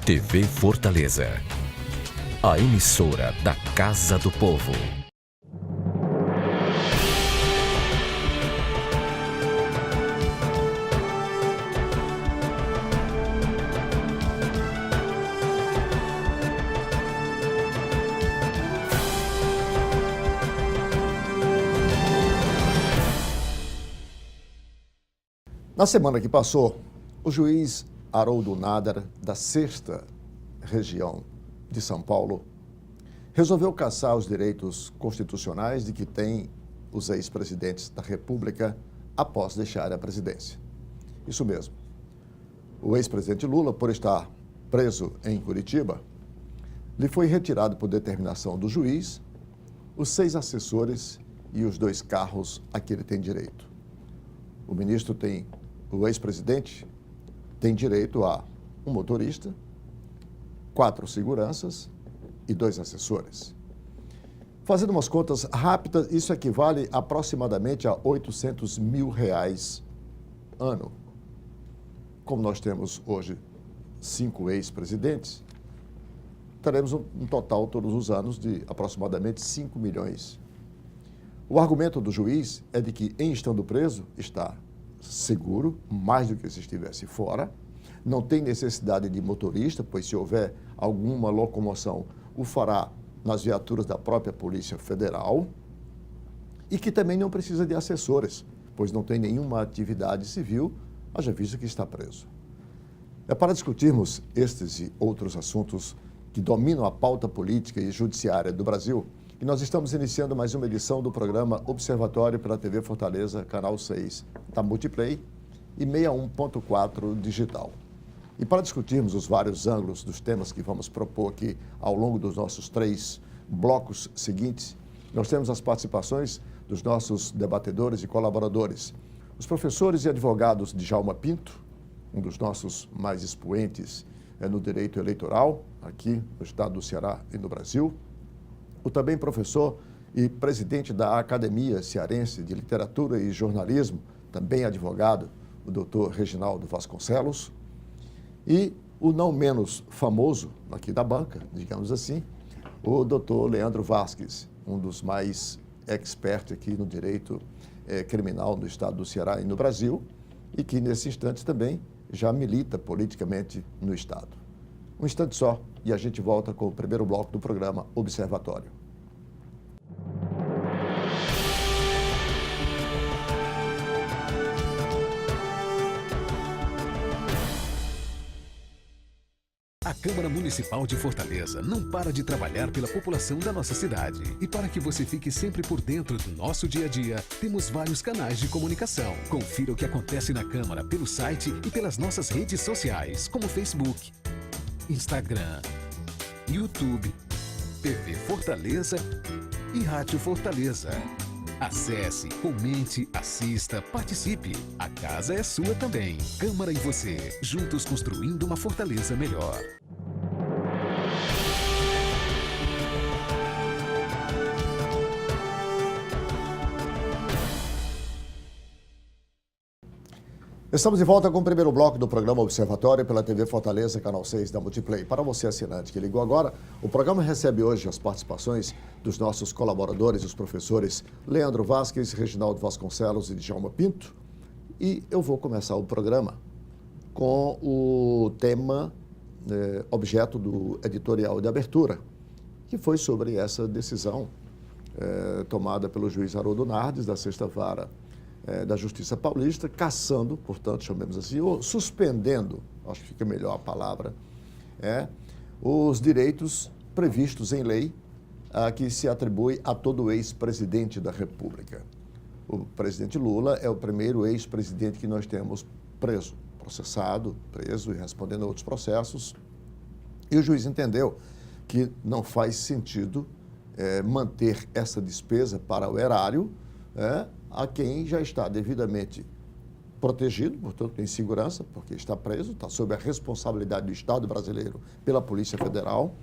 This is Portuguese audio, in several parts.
TV Fortaleza, a emissora da Casa do Povo. Na semana que passou, o juiz Haroldo Nader, da 6ª Região de São Paulo, resolveu cassar os direitos constitucionais de que têm os ex-presidentes da República após deixarem a presidência. Isso mesmo. O ex-presidente Lula, por estar preso em Curitiba, lhe foi retirado por determinação do juiz os 6 assessores e os 2 carros a que ele tem direito. O ex-presidente tem direito a um motorista, 4 seguranças e 2 assessores. Fazendo umas contas rápidas, isso equivale aproximadamente a R$800 mil ano. Como nós temos hoje 5 ex-presidentes, teremos um total todos os anos de aproximadamente 5 milhões. O argumento do juiz é de que, em estando preso, está seguro, mais do que se estivesse fora, não tem necessidade de motorista, pois se houver alguma locomoção, o fará nas viaturas da própria Polícia Federal, e que também não precisa de assessores, pois não tem nenhuma atividade civil, haja visto que está preso. É para discutirmos estes e outros assuntos que dominam a pauta política e judiciária do Brasil, e nós estamos iniciando mais uma edição do programa Observatório pela TV Fortaleza, canal 6 da Multiplay e 61.4 digital. E para discutirmos os vários ângulos dos temas que vamos propor aqui ao longo dos nossos 3 blocos seguintes, nós temos as participações dos nossos debatedores e colaboradores. Os professores e advogados Djalma Pinto, um dos nossos mais expoentes no direito eleitoral, aqui no estado do Ceará e no Brasil. O também professor e presidente da Academia Cearense de Literatura e Jornalismo, também advogado, o doutor Reginaldo Vasconcelos. E o não menos famoso aqui da banca, digamos assim, o doutor Leandro Vasques, um dos mais expertos aqui no direito criminal no estado do Ceará e no Brasil, e que nesse instante também já milita politicamente no estado. Um instante só e a gente volta com o primeiro bloco do programa Observatório. A Câmara Municipal de Fortaleza não para de trabalhar pela população da nossa cidade. E para que você fique sempre por dentro do nosso dia a dia, temos vários canais de comunicação. Confira o que acontece na Câmara pelo site e pelas nossas redes sociais, como Facebook, Instagram, YouTube, TV Fortaleza e Rádio Fortaleza. Acesse, comente, assista, participe. A casa é sua também. Câmara e você, juntos construindo uma Fortaleza melhor. Estamos de volta com o primeiro bloco do programa Observatório pela TV Fortaleza, canal 6 da Multiplay. Para você, assinante que ligou agora, o programa recebe hoje as participações dos nossos colaboradores, os professores Leandro Vasques, Reginaldo Vasconcelos e Djalma Pinto. E eu vou começar o programa com o tema objeto do editorial de abertura, que foi sobre essa decisão tomada pelo juiz Haroldo Nader, da 6ª Vara da Justiça Paulista, cassando, portanto, chamemos assim, ou suspendendo, acho que fica melhor a palavra, os direitos previstos em lei que se atribui a todo ex-presidente da República. O presidente Lula é o primeiro ex-presidente que nós temos preso, processado, preso e respondendo a outros processos. E o juiz entendeu que não faz sentido manter essa despesa para o erário a quem já está devidamente protegido, portanto, em segurança, porque está preso, está sob a responsabilidade do Estado brasileiro pela Polícia Federal,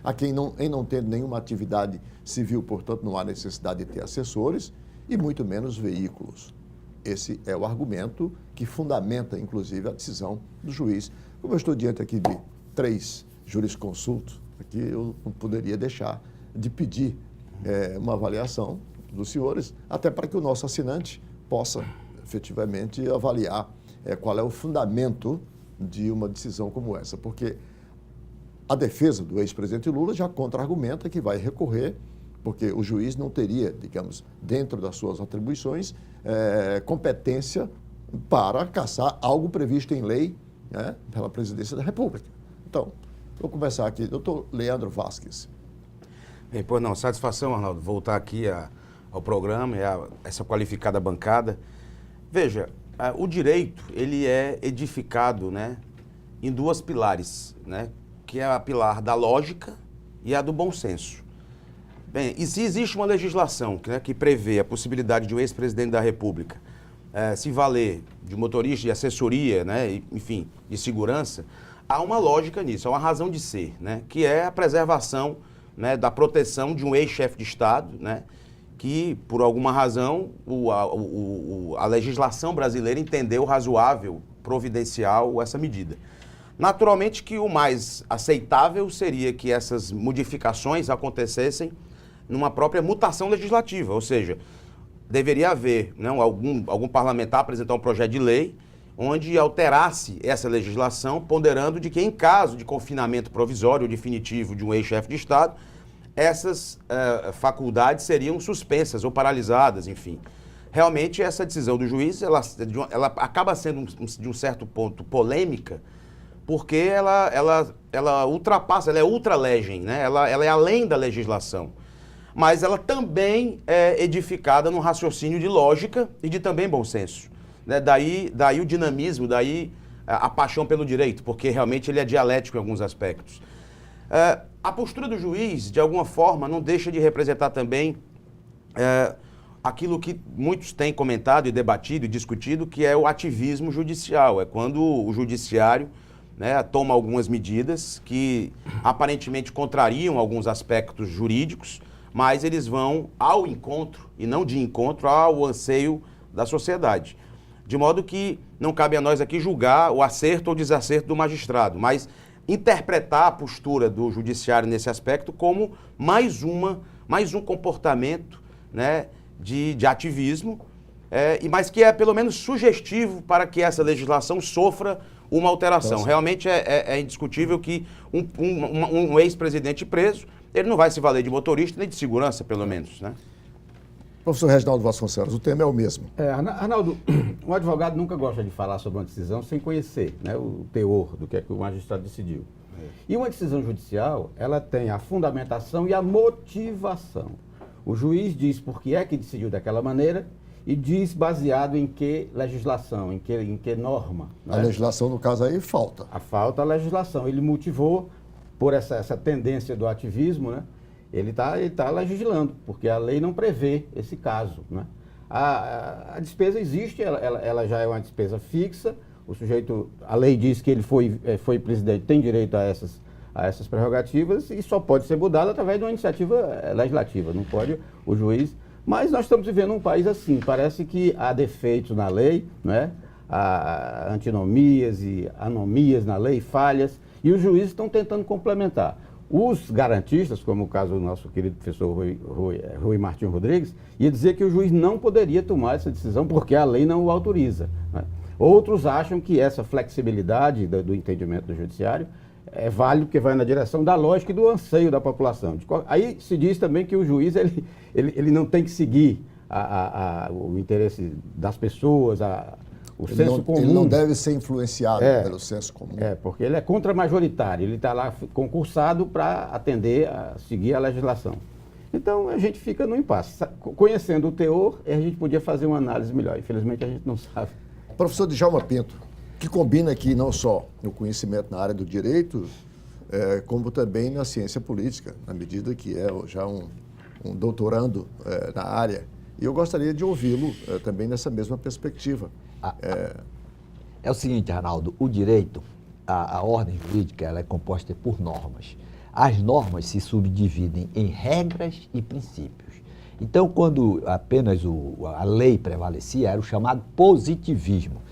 a quem não tendo nenhuma atividade civil, portanto, não há necessidade de ter assessores e muito menos veículos. Esse é o argumento que fundamenta, inclusive, a decisão do juiz. Como eu estou diante aqui de 3 jurisconsultos, aqui eu não poderia deixar de pedir uma avaliação dos senhores, até para que o nosso assinante possa efetivamente avaliar qual é o fundamento de uma decisão como essa, porque a defesa do ex-presidente Lula já contra-argumenta que vai recorrer, porque o juiz não teria, digamos, dentro das suas atribuições, competência para cassar algo previsto em lei, né, pela presidência da República. Então, vou começar aqui. Doutor Leandro Vasques. Bem, pois não, satisfação, Arnaldo, voltar aqui ao programa e a essa qualificada bancada. Veja, o direito, ele é edificado, né, em 2 pilares, né, que é a pilar da lógica e a do bom senso. Bem, e se existe uma legislação que prevê a possibilidade de um ex-presidente da República se valer de motorista, de assessoria, né, enfim, de segurança, há uma lógica nisso, há uma razão de ser, né, que é a preservação, né, da proteção de um ex-chefe de Estado, né, que, por alguma razão, a legislação brasileira entendeu razoável, providencial essa medida. Naturalmente que o mais aceitável seria que essas modificações acontecessem numa própria mutação legislativa, ou seja, deveria haver, né, algum parlamentar apresentar um projeto de lei onde alterasse essa legislação, ponderando de que em caso de confinamento provisório ou definitivo de um ex-chefe de Estado, essas faculdades seriam suspensas ou paralisadas, enfim. Realmente essa decisão do juiz, ela acaba sendo de um certo ponto polêmica, porque ela ultrapassa, ela é ultra legem, né? Ela é além da legislação. Mas ela também é edificada num raciocínio de lógica e de também bom senso. Né? Daí o dinamismo, daí a paixão pelo direito, porque realmente ele é dialético em alguns aspectos. A postura do juiz, de alguma forma, não deixa de representar também aquilo que muitos têm comentado e debatido e discutido, que é o ativismo judicial. É quando o judiciário, né, toma algumas medidas que aparentemente contrariam alguns aspectos jurídicos, mas eles vão ao encontro, e não de encontro, ao anseio da sociedade. De modo que não cabe a nós aqui julgar o acerto ou desacerto do magistrado, mas interpretar a postura do judiciário nesse aspecto como mais um comportamento, né, de ativismo, mas que é pelo menos sugestivo para que essa legislação sofra uma alteração. Então, realmente é indiscutível que um ex-presidente preso, ele não vai se valer de motorista nem de segurança, pelo menos, né? Professor Reginaldo Vasconcelos, o tema é o mesmo. Arnaldo, um advogado nunca gosta de falar sobre uma decisão sem conhecer, né, o teor do que é que o magistrado decidiu. E uma decisão judicial, ela tem a fundamentação e a motivação. O juiz diz por que é que decidiu daquela maneira e diz baseado em que legislação, em que norma. A legislação, no caso aí, falta. A legislação. Ele motivou por essa tendência do ativismo, né? Ele tá legislando, porque a lei não prevê esse caso, né? A despesa existe, ela já é uma despesa fixa, o sujeito, a lei diz que ele foi presidente, tem direito a essas prerrogativas e só pode ser mudado através de uma iniciativa legislativa, não pode o juiz. Mas nós estamos vivendo um país assim, parece que há defeitos na lei, né? Há antinomias e anomias na lei, falhas, e os juízes estão tentando complementar. Os garantistas, como o caso do nosso querido professor Rui Martins Rodrigues, ia dizer que o juiz não poderia tomar essa decisão porque a lei não o autoriza, né? Outros acham que essa flexibilidade do entendimento do judiciário é válido porque vai na direção da lógica e do anseio da população. Aí se diz também que o juiz ele não tem que seguir o interesse das pessoas, o senso comum. Ele não deve ser influenciado pelo senso comum. Porque ele é contra-majoritário, ele está lá concursado para atender, a seguir a legislação. Então a gente fica no impasse. Conhecendo o teor, a gente podia fazer uma análise melhor. Infelizmente a gente não sabe. Professor Djalma Pinto, que combina aqui não só o conhecimento na área do direito, como também na ciência política, na medida que é já um doutorando na área. E eu gostaria de ouvi-lo também nessa mesma perspectiva. É o seguinte, Arnaldo, o direito, a ordem jurídica, ela é composta por normas. As normas se subdividem em regras e princípios. Então, quando apenas a lei prevalecia, era o chamado positivismo.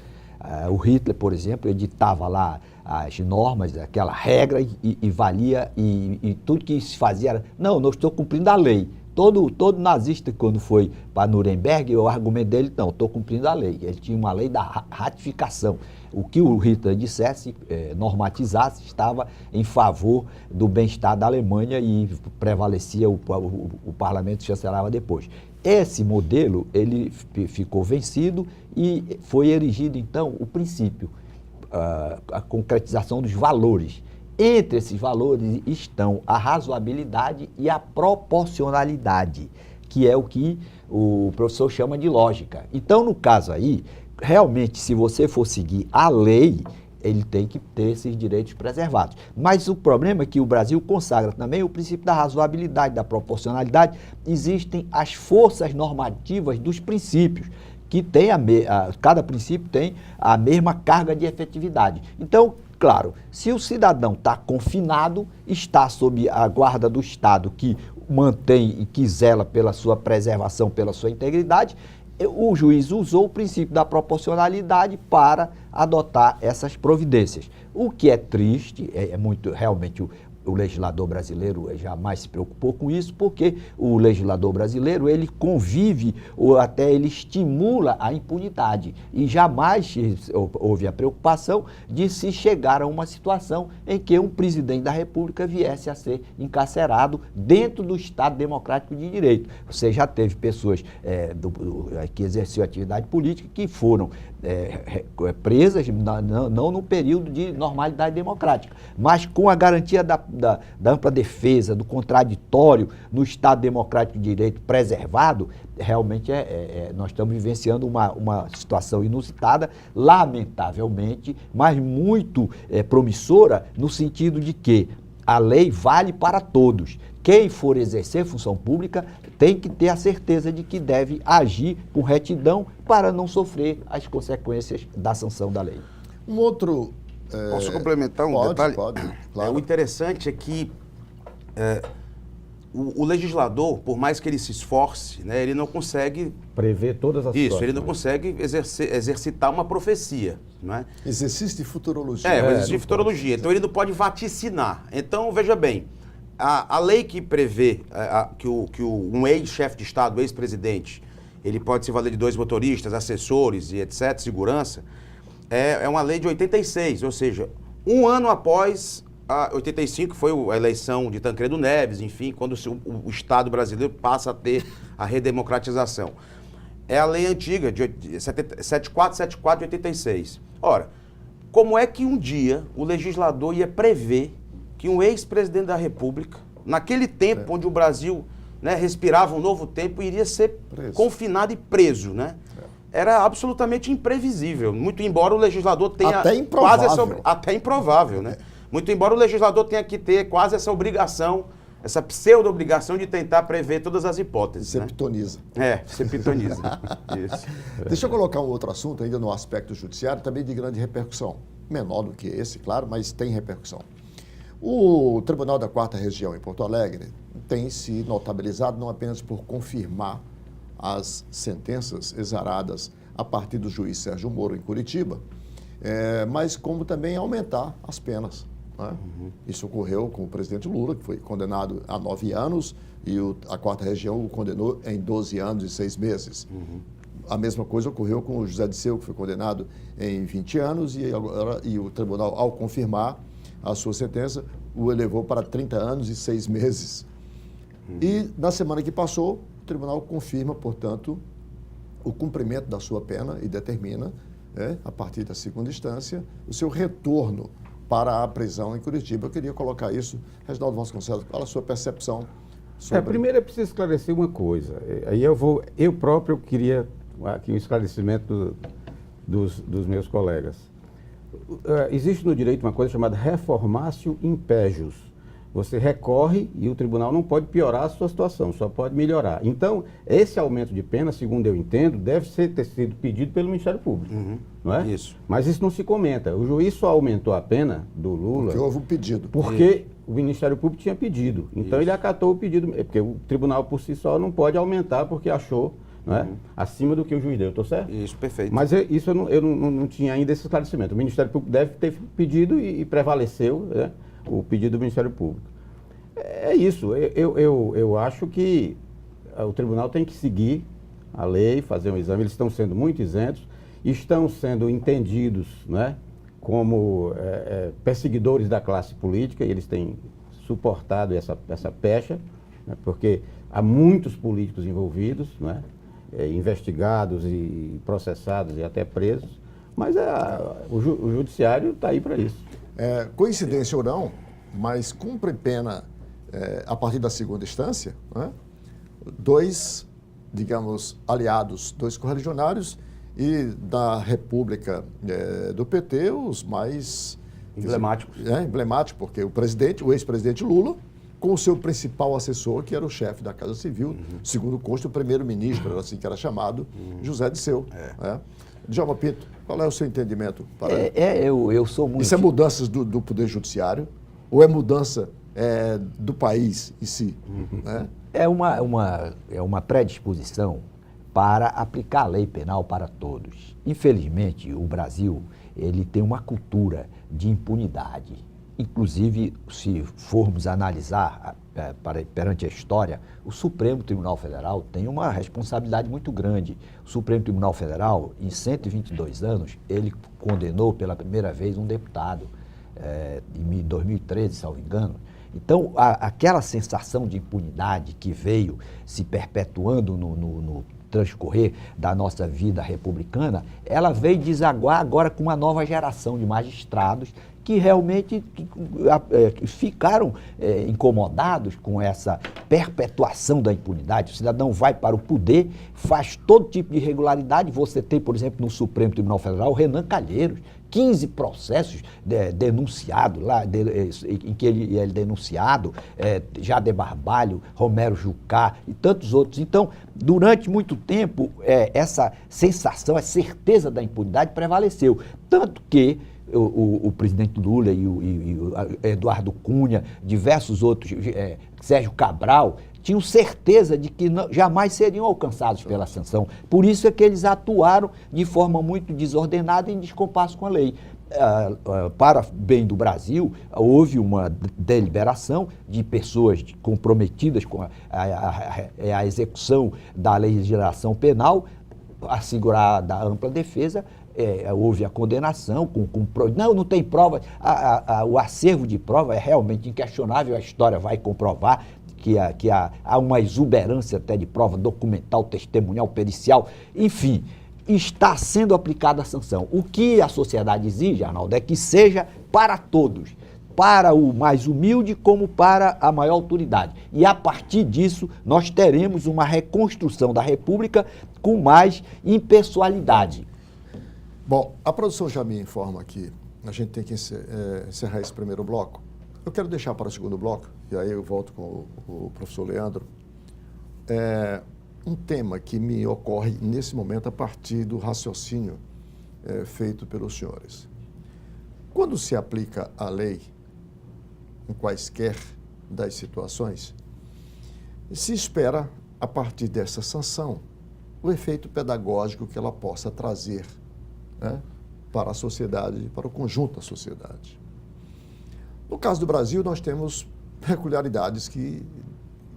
O Hitler, por exemplo, editava lá as normas, aquela regra e valia, e tudo que se fazia era, não estou cumprindo a lei. Todo nazista, quando foi para Nuremberg, o argumento dele, não, estou cumprindo a lei. Ele tinha uma lei da ratificação. O que o Hitler dissesse, normatizasse, estava em favor do bem-estar da Alemanha e prevalecia, o parlamento chancelava depois. Esse modelo, ele ficou vencido e foi erigido, então, o princípio, a concretização dos valores. Entre esses valores estão a razoabilidade e a proporcionalidade, que é o que o professor chama de lógica. Então, no caso aí, realmente, se você for seguir a lei, ele tem que ter esses direitos preservados. Mas o problema é que o Brasil consagra também o princípio da razoabilidade, da proporcionalidade. Existem as forças normativas dos princípios, que tem cada princípio tem a mesma carga de efetividade. Então, claro, se o cidadão está confinado, está sob a guarda do Estado que mantém e que zela pela sua preservação, pela sua integridade, o juiz usou o princípio da proporcionalidade para adotar essas providências. O que é triste, é muito realmente o legislador brasileiro jamais se preocupou com isso, porque o legislador brasileiro, ele convive ou até ele estimula a impunidade e jamais houve a preocupação de se chegar a uma situação em que um presidente da República viesse a ser encarcerado dentro do Estado Democrático de Direito. Você já teve pessoas que exerciam atividade política que foram presas, não no período de normalidade democrática, mas com a garantia da ampla defesa, do contraditório no Estado Democrático de Direito preservado. Realmente nós estamos vivenciando uma situação inusitada, lamentavelmente, mas muito promissora, no sentido de que a lei vale para todos. Quem for exercer função pública tem que ter a certeza de que deve agir com retidão para não sofrer as consequências da sanção da lei. Um outro... Posso complementar um pode, detalhe? Pode, claro. O interessante é que o legislador, por mais que ele se esforce, né, ele não consegue... Prever todas as Isso, ele não consegue exercitar uma profecia, não é? Exercício de futurologia. Exercício de futurologia. Então, ele não pode vaticinar. Então, veja bem, a lei que prevê que um ex-chefe de Estado, ex-presidente, ele pode se valer de 2 motoristas, assessores e etc., segurança, é uma lei de 86, ou seja, um ano após 85, foi a eleição de Tancredo Neves, enfim, quando o Estado brasileiro passa a ter a redemocratização. É a lei antiga, de 7474 de 86. Ora, como é que um dia o legislador ia prever que um ex-presidente da República, naquele tempo onde o Brasil, né, respirava um novo tempo, iria ser confinado e preso, né? Era absolutamente imprevisível, muito embora o legislador tenha até improvável. Até improvável, né? Muito embora o legislador tenha que ter quase essa obrigação, essa pseudo-obrigação de tentar prever todas as hipóteses. Você né? pitoniza. Você pitoniza. Isso. Deixa eu colocar um outro assunto ainda no aspecto judiciário, também de grande repercussão. Menor do que esse, claro, mas tem repercussão. O Tribunal da 4ª Região em Porto Alegre tem se notabilizado não apenas por confirmar as sentenças exaradas a partir do juiz Sérgio Moro em Curitiba, mas como também aumentar as penas. Né? Isso ocorreu com o presidente Lula, que foi condenado a 9 anos, e a 4ª Região o condenou em 12 anos e 6 meses. A mesma coisa ocorreu com o José Disseu, que foi condenado em 20 anos, e o tribunal, ao confirmar a sua sentença, o elevou para 30 anos e 6 meses. E na semana que passou, o tribunal confirma, portanto, o cumprimento da sua pena e determina, a partir da 2ª instância, o seu retorno para a prisão em Curitiba. Eu queria colocar isso. Reginaldo Vasconcelos, qual a sua percepção sobre... Primeiro é preciso esclarecer uma coisa. Aí eu próprio queria aqui um esclarecimento dos meus colegas. Existe no direito uma coisa chamada reformatio impejus. Você recorre e o tribunal não pode piorar a sua situação, só pode melhorar. Então, esse aumento de pena, segundo eu entendo, deve ter sido pedido pelo Ministério Público, não é? Isso. Mas isso não se comenta. O juiz só aumentou a pena do Lula... Porque houve um pedido. Porque o Ministério Público tinha pedido. Então, ele acatou o pedido, porque o tribunal por si só não pode aumentar porque achou não é? Acima do que o juiz deu, estou certo? Isso, perfeito. Mas isso eu não tinha ainda esse esclarecimento. O Ministério Público deve ter pedido e prevaleceu, né, o pedido do Ministério Público. É isso. Eu acho que o tribunal tem que seguir a lei, fazer um exame. Eles estão sendo muito isentos, estão sendo entendidos, né, como perseguidores da classe política, e eles têm suportado essa pecha, né, porque há muitos políticos envolvidos, né, investigados e processados e até presos, mas o judiciário está aí para isso. Coincidência ou não, mas cumpre pena a partir da segunda instância, né? Dois, digamos, aliados, dois correligionários e da República do PT, os mais Emblemáticos. Emblemáticos, porque o ex-presidente Lula, com o seu principal assessor, que era o chefe da Casa Civil, segundo consta, o primeiro-ministro, era assim que era chamado, José Disseu. Djalma Pinto, qual é o seu entendimento? Eu sou muito... Isso é mudanças do Poder Judiciário ou é mudança do país em si? Né? É uma predisposição para aplicar a lei penal para todos. Infelizmente, o Brasil ele tem uma cultura de impunidade. Inclusive, se formos analisar perante a história, o Supremo Tribunal Federal tem uma responsabilidade muito grande. O Supremo Tribunal Federal, em 122 anos, ele condenou pela primeira vez um deputado, em 2013, salvo engano. Então, aquela sensação de impunidade que veio se perpetuando no transcorrer da nossa vida republicana, ela veio desaguar agora com uma nova geração de magistrados que realmente ficaram incomodados com essa perpetuação da impunidade. O cidadão vai para o poder, faz todo tipo de irregularidade. Você tem, por exemplo, no Supremo Tribunal Federal, o Renan Calheiros, 15 processos denunciados lá, em que ele é denunciado, Jader Barbalho, Romero Jucá e tantos outros. Então, durante muito tempo, essa sensação, a certeza da impunidade prevaleceu. Tanto que o presidente Lula e o Eduardo Cunha, diversos outros, Sérgio Cabral, tinham certeza de que jamais seriam alcançados pela sanção. Por isso é que eles atuaram de forma muito desordenada e em descompasso com a lei. Para bem do Brasil, houve uma deliberação de pessoas comprometidas com a execução da legislação penal, assegurada a ampla defesa. Houve a condenação, não tem prova, o acervo de prova é realmente inquestionável, a história vai comprovar que há uma exuberância até de prova documental, testemunhal, pericial, enfim, está sendo aplicada a sanção. O que a sociedade exige, Arnaldo, é que seja para todos, para o mais humilde como para a maior autoridade. E a partir disso, nós teremos uma reconstrução da República com mais impessoalidade. Bom, a produção já me informa que a gente tem que encerrar esse primeiro bloco. Eu quero deixar para o segundo bloco, e aí eu volto com o professor Leandro, um tema que me ocorre nesse momento a partir do raciocínio feito pelos senhores. Quando se aplica a lei em quaisquer das situações, se espera, a partir dessa sanção, o efeito pedagógico que ela possa trazer, né, para a sociedade, para o conjunto da sociedade. No caso do Brasil, nós temos peculiaridades que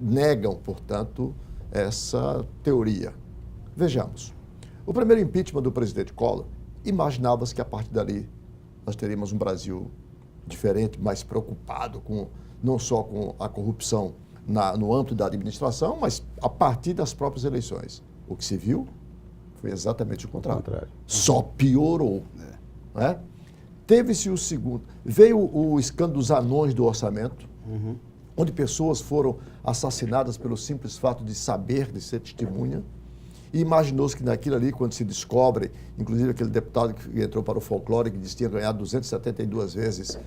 negam, portanto, essa teoria. Vejamos. O primeiro impeachment do presidente Collor, imaginava-se que a partir dali nós teríamos um Brasil diferente, mais preocupado não só com a corrupção no âmbito da administração, mas a partir das próprias eleições. O que se viu foi exatamente o contrário. Só piorou. Né? Teve-se o segundo. Veio o escândalo dos anões do orçamento, onde pessoas foram assassinadas pelo simples fato de saber, de ser testemunha. E imaginou-se que naquilo ali, quando se descobre, inclusive aquele deputado que entrou para o folclore, que disse que tinha ganhado 272 vezes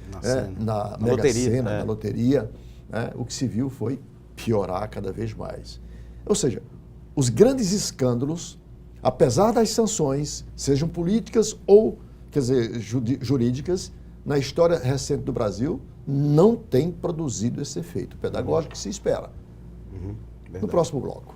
na Mega loteria, Sena, na loteria, o que se viu foi piorar cada vez mais. Ou seja, os grandes escândalos, apesar das sanções, sejam políticas ou, quer dizer, jurídicas, na história recente do Brasil, não tem produzido esse efeito pedagógico que se espera. No próximo bloco.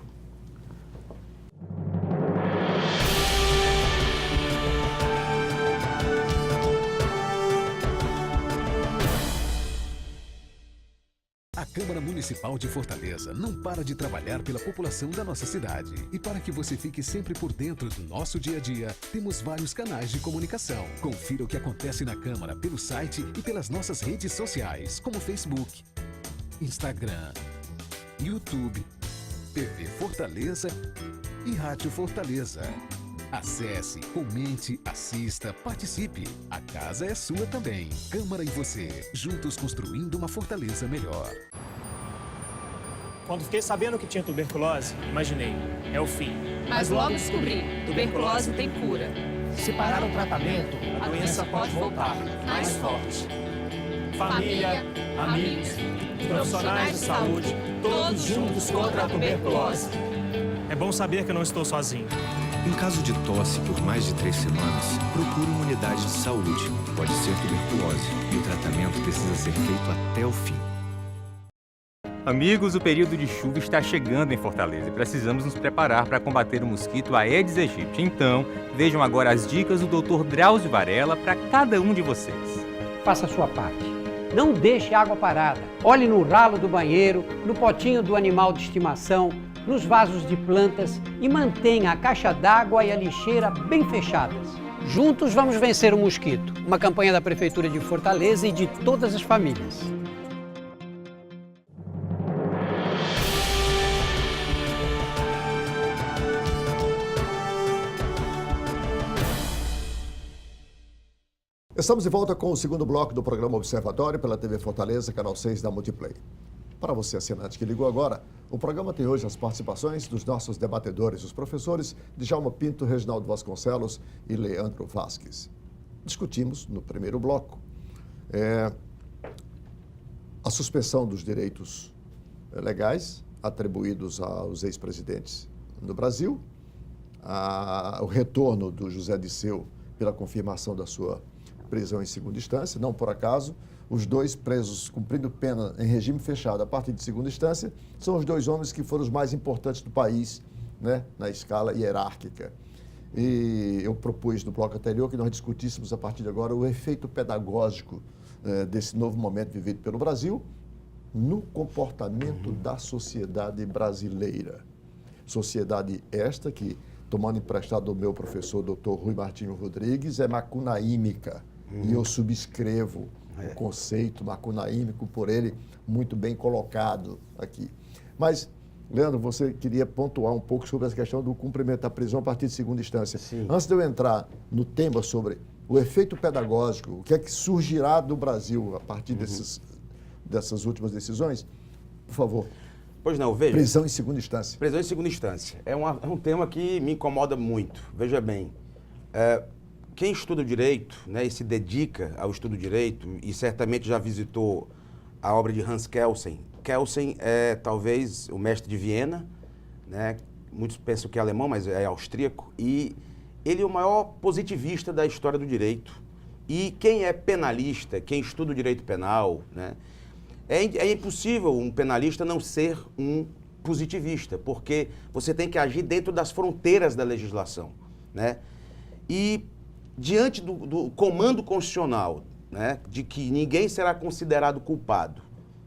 A Câmara Municipal de Fortaleza não para de trabalhar pela população da nossa cidade. E para que você fique sempre por dentro do nosso dia a dia, temos vários canais de comunicação. Confira o que acontece na Câmara pelo site e pelas nossas redes sociais, como Facebook, Instagram, YouTube, TV Fortaleza e Rádio Fortaleza. Acesse, comente, assista, participe. A casa é sua também. Câmara e você, juntos construindo uma Fortaleza melhor. Quando fiquei sabendo que tinha tuberculose, imaginei, é o fim. Mas logo descobri, tuberculose tem cura. Se parar o tratamento, a doença pode voltar, mais forte. Família, amigos, profissionais de saúde, todos juntos contra a tuberculose. É bom saber que eu não estou sozinho. Em caso de tosse por mais de 3 semanas, procure uma unidade de saúde. Pode ser tuberculose e o tratamento precisa ser feito até o fim. Amigos, o período de chuva está chegando em Fortaleza e precisamos nos preparar para combater o mosquito Aedes aegypti. Então, vejam agora as dicas do Dr. Drauzio Varela para cada um de vocês. Faça a sua parte. Não deixe água parada. Olhe no ralo do banheiro, no potinho do animal de estimação, nos vasos de plantas e mantenha a caixa d'água e a lixeira bem fechadas. Juntos vamos vencer o mosquito. Uma campanha da Prefeitura de Fortaleza e de todas as famílias. Estamos de volta com o segundo bloco do programa Observatório pela TV Fortaleza, canal 6 da Multiplay. Para você, assinante que ligou agora, o programa tem hoje as participações dos nossos debatedores, os professores Djalma Pinto, Reginaldo Vasconcelos e Leandro Vasques. Discutimos, no primeiro bloco, a suspensão dos direitos legais atribuídos aos ex-presidentes no Brasil, o retorno do José Disseu pela confirmação da sua prisão em segunda instância, não por acaso. Os dois presos cumprindo pena em regime fechado a partir de segunda instância são os dois homens que foram os mais importantes do país, né, na escala hierárquica. E eu propus no bloco anterior que nós discutíssemos a partir de agora o efeito pedagógico desse novo momento vivido pelo Brasil no comportamento da sociedade brasileira. Sociedade esta que, tomando emprestado do meu professor, doutor Rui Martinho Rodrigues, é macunaímica. E eu subscrevo o conceito macunaímico por ele muito bem colocado aqui. Mas, Leandro, você queria pontuar um pouco sobre essa questão do cumprimento da prisão a partir de segunda instância. Sim. Antes de eu entrar no tema sobre o efeito pedagógico, o que é que surgirá do Brasil a partir dessas últimas decisões, por favor. Pois não, veja. Prisão em segunda instância. Prisão em segunda instância. É um tema que me incomoda muito. Veja bem, quem estuda o direito, né, e se dedica ao estudo do direito, e certamente já visitou a obra de Hans Kelsen. Kelsen é talvez o mestre de Viena, né? Muitos pensam que é alemão, mas é austríaco, e ele é o maior positivista da história do direito. E quem é penalista, quem estuda o direito penal, né, é impossível um penalista não ser um positivista, porque você tem que agir dentro das fronteiras da legislação, né? E diante do comando constitucional, né, de que ninguém será considerado culpado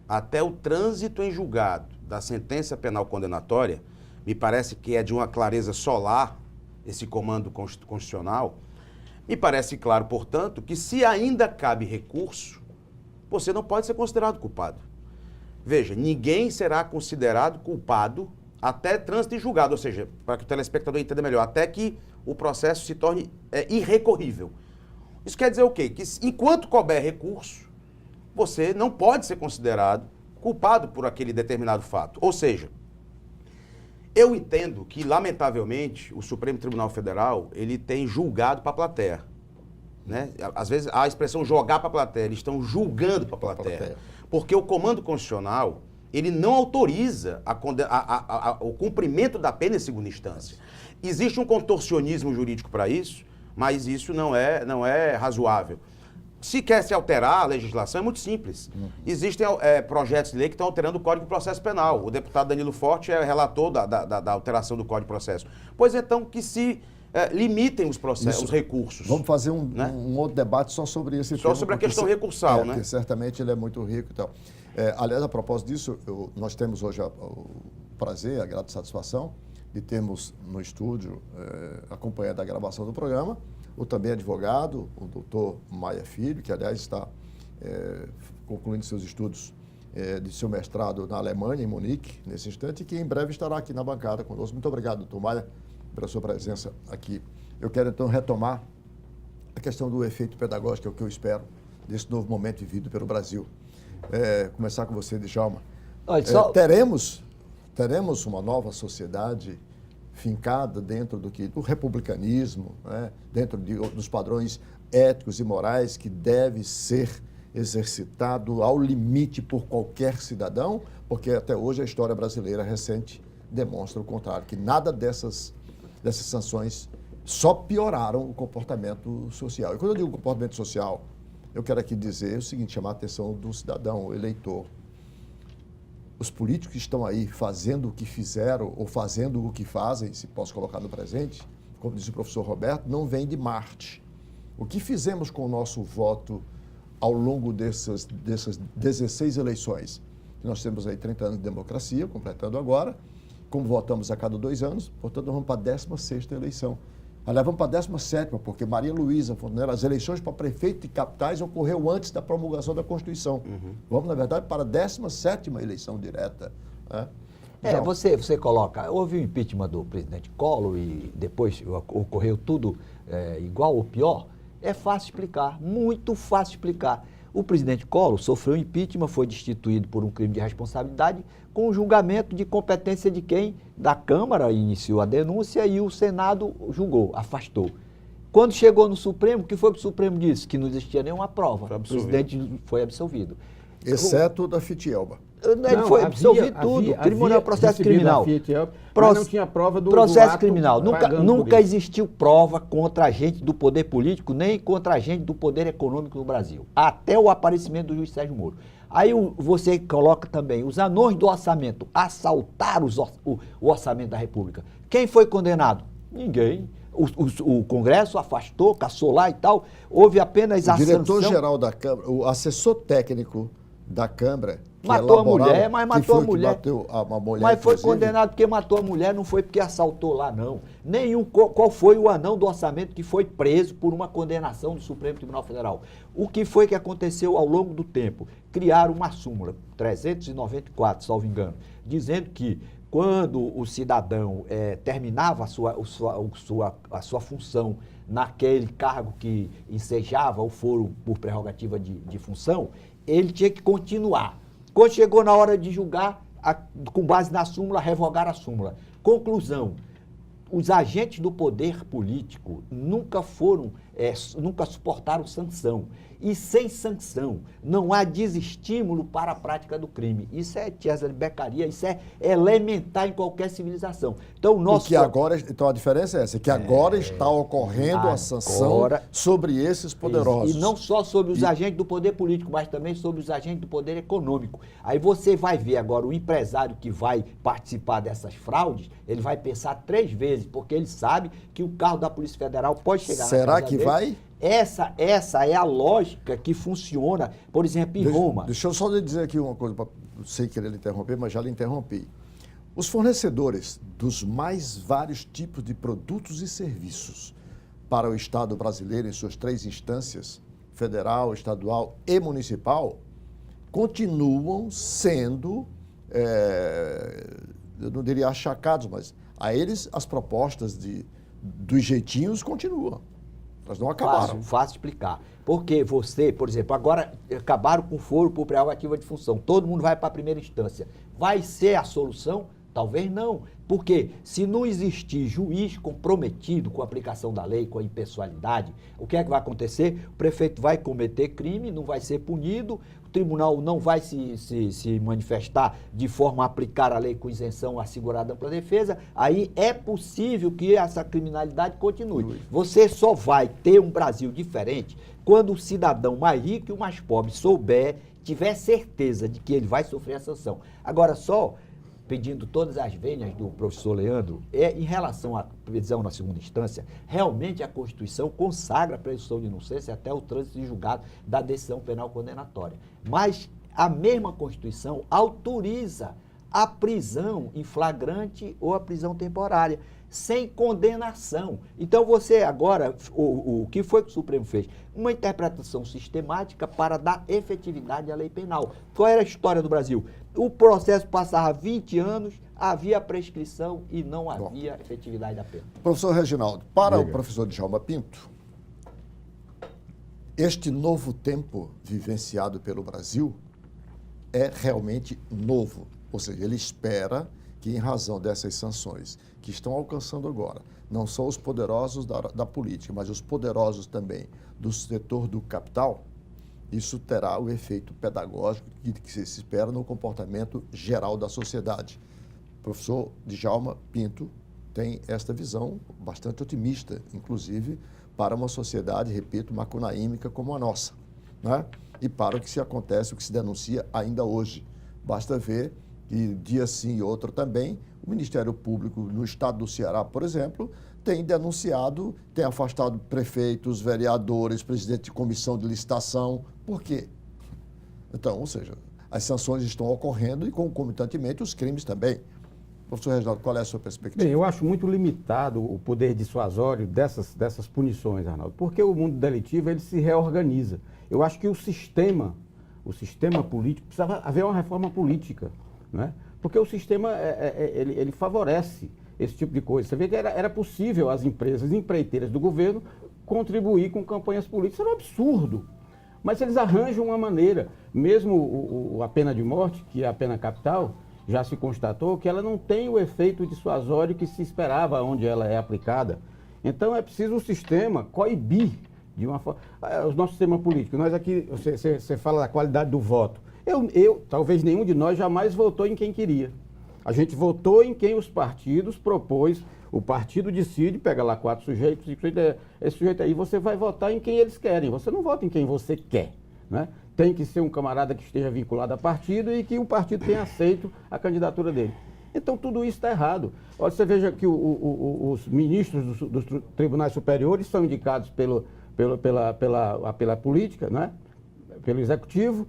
até o trânsito em julgado da sentença penal condenatória, me parece que é de uma clareza solar esse comando constitucional. Me parece claro, portanto, que se ainda cabe recurso, você não pode ser considerado culpado. Veja, ninguém será considerado culpado até trânsito em julgado, ou seja, para que o telespectador entenda melhor, até que o processo se torne irrecorrível. Isso quer dizer o quê? Que enquanto couber recurso, você não pode ser considerado culpado por aquele determinado fato. Ou seja, eu entendo que, lamentavelmente, o Supremo Tribunal Federal, ele tem julgado para a plateia, né? Às vezes, a expressão jogar para a plateia, eles estão julgando para a plateia. Porque o comando constitucional, ele não autoriza o cumprimento da pena em segunda instância. Existe um contorcionismo jurídico para isso, mas isso não é razoável. Se quer se alterar a legislação, é muito simples. Existem projetos de lei que estão alterando o Código de Processo Penal. O deputado Danilo Forte é relator da alteração do Código de Processo. Pois então, que se limitem os processos, Isso. os recursos. Vamos fazer um né? outro debate só sobre esse tema. Só sobre a porque questão recursal, né? Porque certamente ele é muito rico e tal. Aliás, a propósito disso, nós temos hoje o prazer, a grata satisfação de termos no estúdio, acompanhando a gravação do programa, o também advogado, o doutor Maia Filho, que aliás está concluindo seus estudos de seu mestrado na Alemanha, em Munique, nesse instante, e que em breve estará aqui na bancada conosco. Muito obrigado, doutor Maia, pela sua presença aqui. Eu quero então retomar a questão do efeito pedagógico, que é o que eu espero desse novo momento vivido pelo Brasil. Começar com você, Djalma. Teremos uma nova sociedade fincada dentro do republicanismo, né? Dentro dos padrões éticos e morais que deve ser exercitado ao limite por qualquer cidadão, porque até hoje a história brasileira recente demonstra o contrário, que nada dessas sanções só pioraram o comportamento social. E quando eu digo comportamento social, eu quero aqui dizer o seguinte, chamar a atenção do cidadão, o eleitor. Os políticos que estão aí fazendo o que fizeram ou fazendo o que fazem, se posso colocar no presente, como disse o professor Roberto, não vem de Marte. O que fizemos com o nosso voto ao longo dessas 16 eleições? Nós temos aí 30 anos de democracia, completando agora, como votamos a cada 2 anos, portanto, nós vamos para a 16ª eleição. Aliás, vamos para a 17ª, porque Maria Luísa Fontenelle, as eleições para prefeito de capitais ocorreu antes da promulgação da Constituição. Vamos, na verdade, para a 17ª eleição direta. Né? Você coloca, houve o impeachment do presidente Collor e depois ocorreu tudo igual ou pior. É fácil explicar, muito fácil explicar. O presidente Collor sofreu impeachment, foi destituído por um crime de responsabilidade, com o julgamento de competência de quem? Da Câmara iniciou a denúncia e o Senado julgou, afastou. Quando chegou no Supremo, o que foi que o Supremo disse? Que não existia nenhuma prova. O presidente foi absolvido. Exceto da Fitielba. Ele foi absolvido tudo. Tribunal processo criminal. Mas não tinha prova do processo ato criminal. Nunca existiu prova contra agente do poder político, nem contra agente do poder econômico no Brasil. Até o aparecimento do juiz Sérgio Moro. Aí você coloca também os anões do orçamento, assaltaram o orçamento da República. Quem foi condenado? Ninguém. O Congresso afastou, caçou lá e tal. Houve apenas a sanção. O diretor-geral da Câmara, o assessor técnico da Câmara... Matou a mulher, mas matou a mulher. Bateu a mulher, mas foi inclusive. condenado porque matou a mulher, não foi porque assaltou lá, não. Qual foi o anão do orçamento que foi preso por uma condenação do Supremo Tribunal Federal? O que foi que aconteceu ao longo do tempo? Criaram uma súmula, 394, salvo engano, dizendo que quando o cidadão terminava a sua função naquele cargo que ensejava o foro por prerrogativa de função, ele tinha que continuar. Quando chegou na hora de julgar, com base na súmula, revogar a súmula. Conclusão, os agentes do poder político nunca suportaram sanção. E sem sanção, não há desestímulo para a prática do crime. Isso é César Beccaria, isso é elementar em qualquer civilização. Então, então a diferença é essa, que agora está ocorrendo a sanção sobre esses poderosos. E não só sobre os agentes do poder político, mas também sobre os agentes do poder econômico. Aí você vai ver agora o empresário que vai participar dessas fraudes, ele vai pensar 3 vezes, porque ele sabe que o carro da Polícia Federal pode chegar na casa Será que dele. vai? Essa é a lógica que funciona, por exemplo, em Roma. Deixa eu só dizer aqui uma coisa, sem querer lhe interromper, mas já lhe interrompi. Os fornecedores dos mais vários tipos de produtos e serviços para o Estado brasileiro em suas 3 instâncias, federal, estadual e municipal, continuam sendo, eu não diria achacados, mas a eles as propostas dos jeitinhos continuam. Elas não acabaram. Fácil explicar. Porque você, por exemplo, agora acabaram com o foro por prerrogativa de função. Todo mundo vai para a primeira instância. Vai ser a solução? Talvez não. Porque se não existir juiz comprometido com a aplicação da lei, com a impessoalidade, o que é que vai acontecer? O prefeito vai cometer crime, não vai ser punido, o tribunal não vai se manifestar de forma a aplicar a lei com isenção assegurada ampla defesa, aí é possível que essa criminalidade continue. Você só vai ter um Brasil diferente quando o cidadão mais rico e o mais pobre tiver certeza de que ele vai sofrer a sanção. Agora, só pedindo todas as vênias do professor Leandro, em relação à prisão na segunda instância, realmente a Constituição consagra a presunção de inocência até o trânsito de julgado da decisão penal condenatória. Mas a mesma Constituição autoriza a prisão em flagrante ou a prisão temporária, sem condenação. Então você agora, o que foi que o Supremo fez? Uma interpretação sistemática para dar efetividade à lei penal. Qual era a história do Brasil? O processo passava 20 anos, havia prescrição e não havia efetividade da pena. Professor Reginaldo, para o professor Djalma Pinto, este novo tempo vivenciado pelo Brasil é realmente novo. Ou seja, ele espera que, em razão dessas sanções que estão alcançando agora, não só os poderosos da política, mas os poderosos também do setor do capital, isso terá o efeito pedagógico que se espera no comportamento geral da sociedade. O professor Djalma Pinto tem esta visão bastante otimista, inclusive para uma sociedade, repito, macunaímica como a nossa, né? E para o que se acontece, o que se denuncia ainda hoje. Basta ver que dia sim e outro também, o Ministério Público no estado do Ceará, por exemplo, tem denunciado, tem afastado prefeitos, vereadores, presidente de comissão de licitação. Por quê? Então, ou seja, as sanções estão ocorrendo e concomitantemente os crimes também. Professor Reginaldo, qual é a sua perspectiva? Bem, eu acho muito limitado o poder dissuasório dessas punições, Arnaldo, porque o mundo delitivo ele se reorganiza. Eu acho que o sistema político, precisava haver uma reforma política, né? Porque o sistema ele favorece esse tipo de coisa. Você vê que era possível as empresas empreiteiras do governo contribuir com campanhas políticas. Isso era um absurdo. Mas eles arranjam uma maneira, mesmo a pena de morte, que é a pena capital, já se constatou que ela não tem o efeito dissuasório que se esperava onde ela é aplicada. Então é preciso o sistema coibir de uma forma. O nosso sistema político, nós aqui, você fala da qualidade do voto. Talvez nenhum de nós jamais votou em quem queria. A gente votou em quem os partidos propôs. O partido decide, pega lá 4 sujeitos, esse sujeito aí você vai votar em quem eles querem. Você não vota em quem você quer, né? Tem que ser um camarada que esteja vinculado a partido e que o partido tenha aceito a candidatura dele. Então tudo isso está errado. Olha, você veja que os ministros dos tribunais superiores são indicados pela política, né? Pelo executivo.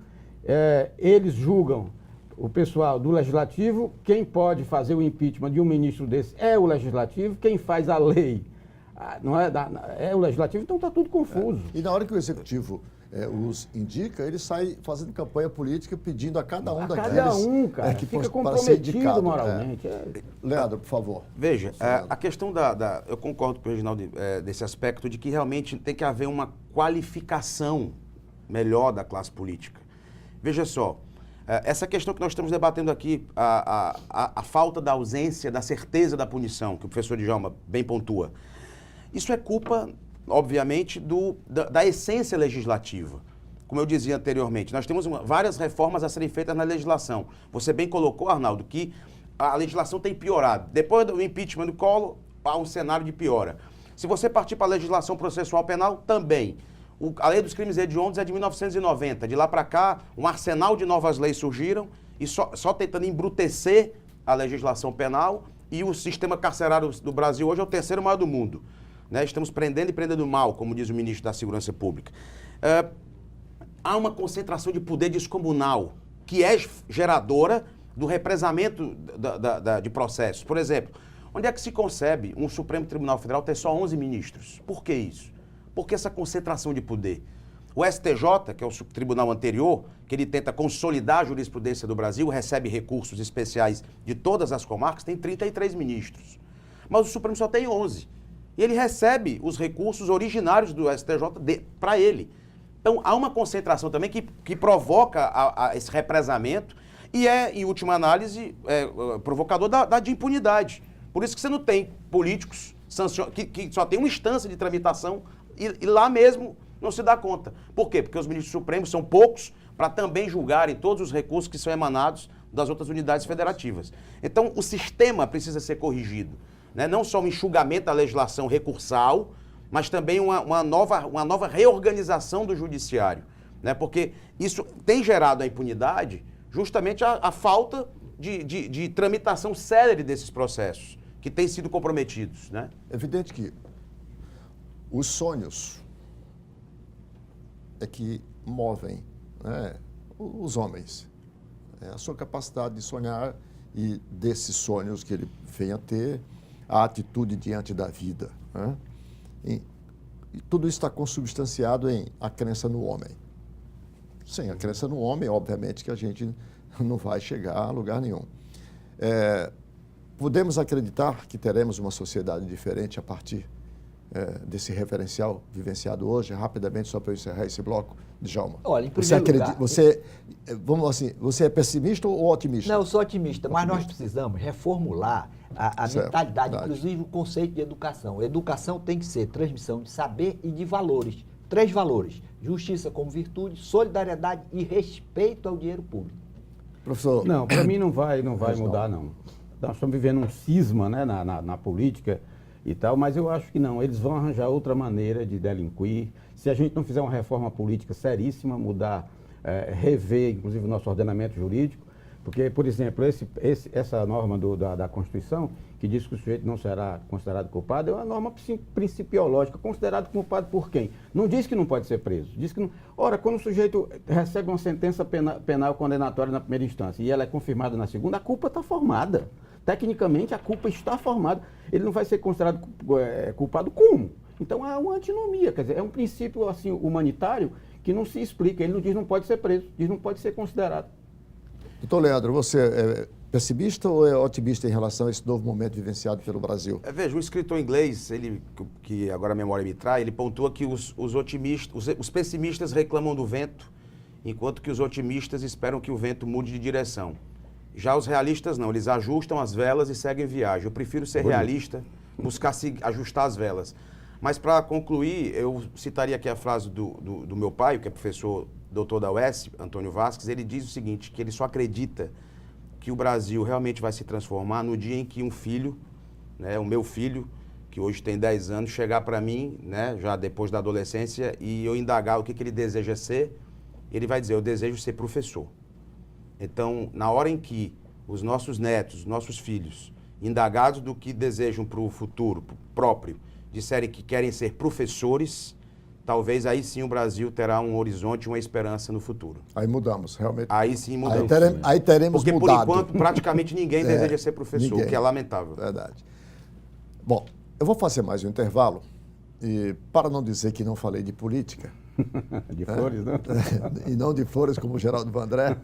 Eles julgam o pessoal do legislativo. Quem pode fazer o impeachment de um ministro desse é o legislativo. Quem faz a lei não é o legislativo. Então está tudo confuso. E na hora que o executivo os indica, ele sai fazendo campanha política pedindo a cada um daqueles... Cada um, cara, que fica comprometido moralmente. Leandro, por favor. Veja, a questão eu concordo com o Reginaldo desse aspecto de que realmente tem que haver uma qualificação melhor da classe política. Veja só, essa questão que nós estamos debatendo aqui, a falta da ausência, da certeza da punição, que o professor Djalma bem pontua, isso é culpa, obviamente, da essência legislativa. Como eu dizia anteriormente, nós temos várias reformas a serem feitas na legislação. Você bem colocou, Arnaldo, que a legislação tem piorado. Depois do impeachment do Collor, há um cenário de piora. Se você partir para a legislação processual penal, também. A lei dos crimes hediondos é de 1990. De lá para cá, um arsenal de novas leis surgiram e só tentando embrutecer a legislação penal, e o sistema carcerário do Brasil hoje é o 3º maior do mundo. Né? Estamos prendendo e prendendo mal, como diz o ministro da Segurança Pública. Há uma concentração de poder descomunal que é geradora do represamento de processos. Por exemplo, onde é que se concebe um Supremo Tribunal Federal ter só 11 ministros? Por que isso? Por que essa concentração de poder? O STJ, que é o tribunal anterior, que ele tenta consolidar a jurisprudência do Brasil, recebe recursos especiais de todas as comarcas, tem 33 ministros. Mas o Supremo só tem 11. E ele recebe os recursos originários do STJ para ele. Então, há uma concentração também que provoca esse represamento e em última análise, provocador de impunidade. Por isso que você não tem políticos que só tem uma instância de tramitação e lá mesmo não se dá conta. Por quê? Porque os ministros supremos são poucos para também julgarem todos os recursos que são emanados das outras unidades federativas. Então, o sistema precisa ser corrigido. Né? Não só um enxugamento da legislação recursal, mas também uma nova reorganização do judiciário. Né? Porque isso tem gerado a impunidade justamente a falta de tramitação célere desses processos que têm sido comprometidos, né? É evidente que os sonhos é que movem, né, os homens. É a sua capacidade de sonhar e desses sonhos que ele venha a ter, a atitude diante da vida, né? E tudo isso está consubstanciado em a crença no homem. Sem a crença no homem, obviamente que a gente não vai chegar a lugar nenhum. Podemos acreditar que teremos uma sociedade diferente a partir desse referencial vivenciado hoje? Rapidamente, só para eu encerrar esse bloco, Djalma. Olha, em primeiro lugar... Vamos assim, você é pessimista ou otimista? Não, eu sou otimista, mas nós precisamos reformular a Certo, mentalidade, verdade. inclusive o conceito de educação. Educação tem que ser transmissão de saber e de valores. 3 valores: justiça como virtude, solidariedade e respeito ao dinheiro público. Professor... Não, para mim não vai mudar, não. Nós estamos vivendo um cisma, né, na política e tal, mas eu acho que não. Eles vão arranjar outra maneira de delinquir. Se a gente não fizer uma reforma política seríssima, mudar, rever, inclusive, o nosso ordenamento jurídico, porque, por exemplo, essa norma da Constituição, que diz que o sujeito não será considerado culpado, é uma norma principiológica. Considerado culpado por quem? Não diz que não pode ser preso. Diz que não... Ora, quando o sujeito recebe uma sentença penal condenatória na primeira instância e ela é confirmada na segunda, a culpa está formada. Tecnicamente, a culpa está formada. Ele não vai ser considerado culpado como? Então, é uma antinomia. Quer dizer, é um princípio assim, humanitário que não se explica. Ele não diz não pode ser preso, diz não pode ser considerado. Doutor Leandro, você é pessimista ou é otimista em relação a esse novo momento vivenciado pelo Brasil? Veja, um escritor inglês, que agora a memória me trai, ele pontua que os pessimistas reclamam do vento, enquanto que os otimistas esperam que o vento mude de direção. Já os realistas não, eles ajustam as velas e seguem viagem. Eu prefiro ser realista, buscar se ajustar as velas. Mas para concluir, eu citaria aqui a frase do meu pai, que é professor doutor da UES, Antônio Vasques. Ele diz o seguinte, que ele só acredita que o Brasil realmente vai se transformar no dia em que um filho, né, o meu filho, que hoje tem 10 anos, chegar para mim, né, já depois da adolescência, e eu indagar o que ele deseja ser, ele vai dizer, eu desejo ser professor. Então, na hora em que os nossos netos, nossos filhos, indagados do que desejam para o futuro próprio, disserem que querem ser professores, talvez aí sim o Brasil terá um horizonte, uma esperança no futuro. Aí mudamos, realmente. Aí sim mudamos. Aí teremos porque, mudado. Porque por enquanto praticamente ninguém deseja ser professor, ninguém. o que é lamentável. Verdade. Bom, eu vou fazer mais um intervalo e para não dizer que não falei de política... De flores, né? E não de flores como o Geraldo Vandré.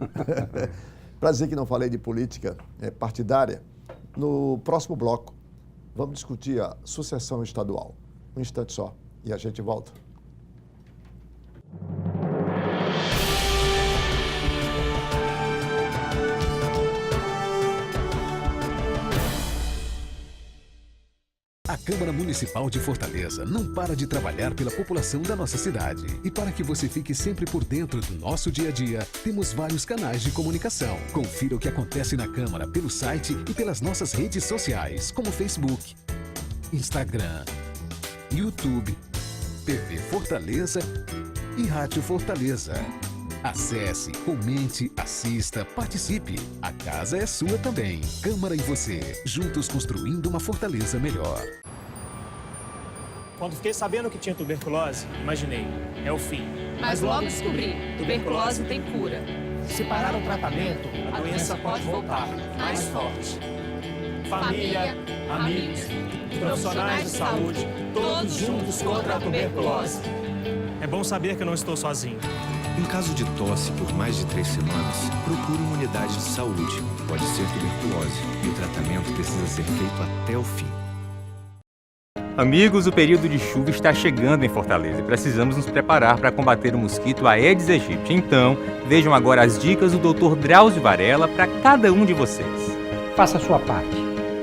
Para dizer que não falei de política partidária, no próximo bloco vamos discutir a sucessão estadual. Um instante só e a gente volta. A Câmara Municipal de Fortaleza não para de trabalhar pela população da nossa cidade. E para que você fique sempre por dentro do nosso dia a dia, temos vários canais de comunicação. Confira o que acontece na Câmara pelo site e pelas nossas redes sociais, como Facebook, Instagram, YouTube, TV Fortaleza e Rádio Fortaleza. Acesse, comente, assista, participe. A casa é sua também. Câmara e você, juntos construindo uma Fortaleza melhor. Quando fiquei sabendo que tinha tuberculose, imaginei, é o fim. Mas logo descobri, tuberculose tem cura. Se parar o tratamento, a doença pode voltar, mais forte. Família, amigos, profissionais de saúde, todos juntos contra a tuberculose. É bom saber que eu não estou sozinho. Em caso de tosse por mais de 3 semanas, procure uma unidade de saúde. Pode ser tuberculose e o tratamento precisa ser feito até o fim. Amigos, o período de chuva está chegando em Fortaleza e precisamos nos preparar para combater o mosquito Aedes aegypti. Então, vejam agora as dicas do Dr. Drauzio Varella para cada um de vocês. Faça a sua parte.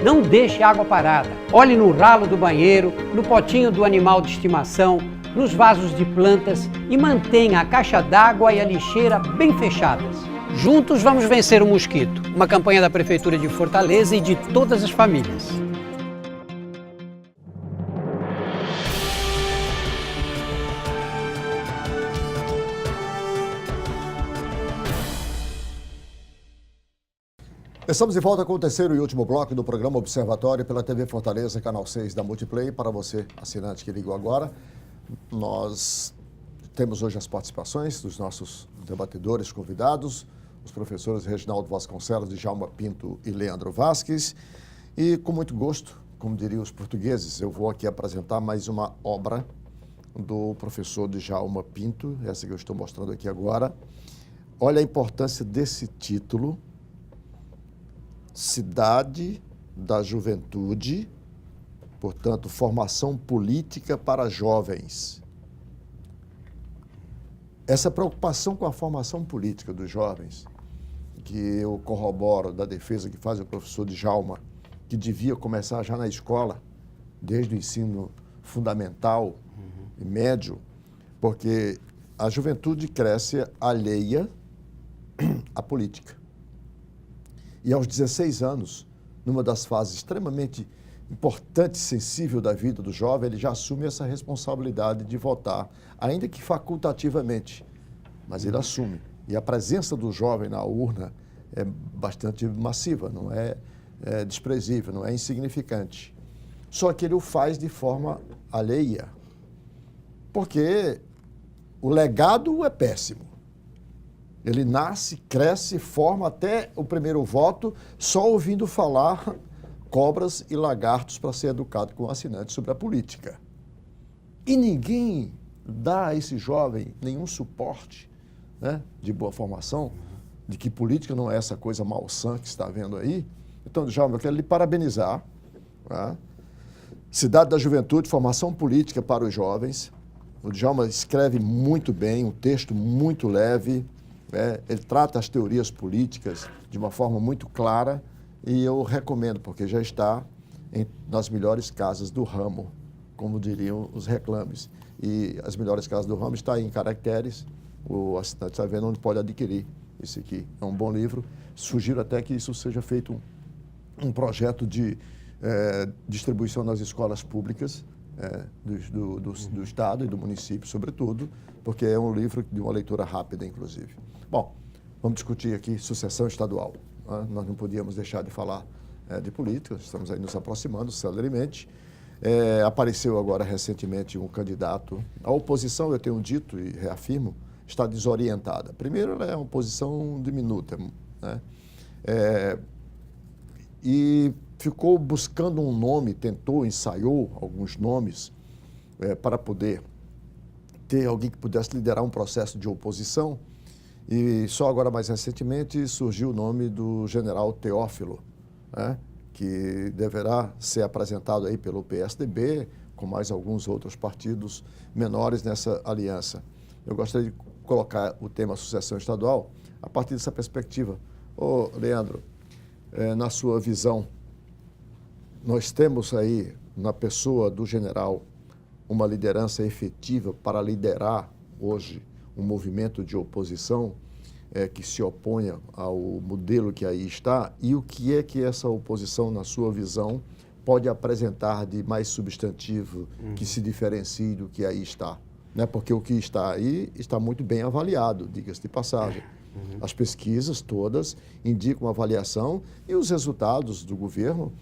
Não deixe água parada. Olhe no ralo do banheiro, no potinho do animal de estimação, nos vasos de plantas e mantenha a caixa d'água e a lixeira bem fechadas. Juntos vamos vencer o mosquito. Uma campanha da Prefeitura de Fortaleza e de todas as famílias. Estamos de volta com o terceiro e último bloco do programa Observatório pela TV Fortaleza, canal 6 da Multiplay. Para você, assinante que ligou agora, nós temos hoje as participações dos nossos debatedores convidados, os professores Reginaldo Vasconcelos, Djalma Pinto e Leandro Vasques. E com muito gosto, como diriam os portugueses, eu vou aqui apresentar mais uma obra do professor Djalma Pinto, essa que eu estou mostrando aqui agora. Olha a importância desse título: Cidade da Juventude, portanto, formação política para jovens. Essa preocupação com a formação política dos jovens, que eu corroboro da defesa que faz o professor Djalma, que devia começar já na escola, desde o ensino fundamental e médio, porque a juventude cresce alheia à política. E aos 16 anos, numa das fases extremamente importante e sensível da vida do jovem, ele já assume essa responsabilidade de votar, ainda que facultativamente, mas ele assume. E a presença do jovem na urna é bastante massiva, não é desprezível, não é insignificante. Só que ele o faz de forma alheia, porque o legado é péssimo. Ele nasce, cresce, forma até o primeiro voto só ouvindo falar cobras e lagartos para ser educado com o assinante sobre a política. E ninguém dá a esse jovem nenhum suporte, né, de boa formação, de que política não é essa coisa malsã que está vendo aí. Então, Djalma, eu quero lhe parabenizar. Tá? Cidade da Juventude, formação política para os jovens. O Djalma escreve muito bem, um texto muito leve. Ele trata as teorias políticas de uma forma muito clara e eu recomendo, porque já está nas melhores casas do ramo, como diriam os reclames. E as melhores casas do ramo está aí em caracteres, o assinante está vendo onde pode adquirir. Esse aqui é um bom livro. Sugiro até que isso seja feito um projeto de distribuição nas escolas públicas do Estado e do município, sobretudo, porque é um livro de uma leitura rápida, inclusive. Bom, vamos discutir aqui sucessão estadual. Né? Nós não podíamos deixar de falar de política, estamos aí nos aproximando celeremente. Apareceu agora recentemente um candidato. A oposição, eu tenho dito e reafirmo, está desorientada. Primeiro, ela é uma oposição diminuta, né? E ficou buscando um nome, ensaiou alguns nomes para poder ter alguém que pudesse liderar um processo de oposição. E só agora, mais recentemente, surgiu o nome do general Teófilo, né, que deverá ser apresentado aí pelo PSDB, com mais alguns outros partidos menores nessa aliança. Eu gostaria de colocar o tema sucessão estadual a partir dessa perspectiva. Ô, Leandro, na sua visão, nós temos aí, na pessoa do general, uma liderança efetiva para liderar hoje um movimento de oposição que se oponha ao modelo que aí está, e o que é que essa oposição, na sua visão, pode apresentar de mais substantivo que se diferencie do que aí está? Né? Porque o que está aí está muito bem avaliado, diga-se de passagem. As pesquisas todas indicam uma avaliação e os resultados do governo,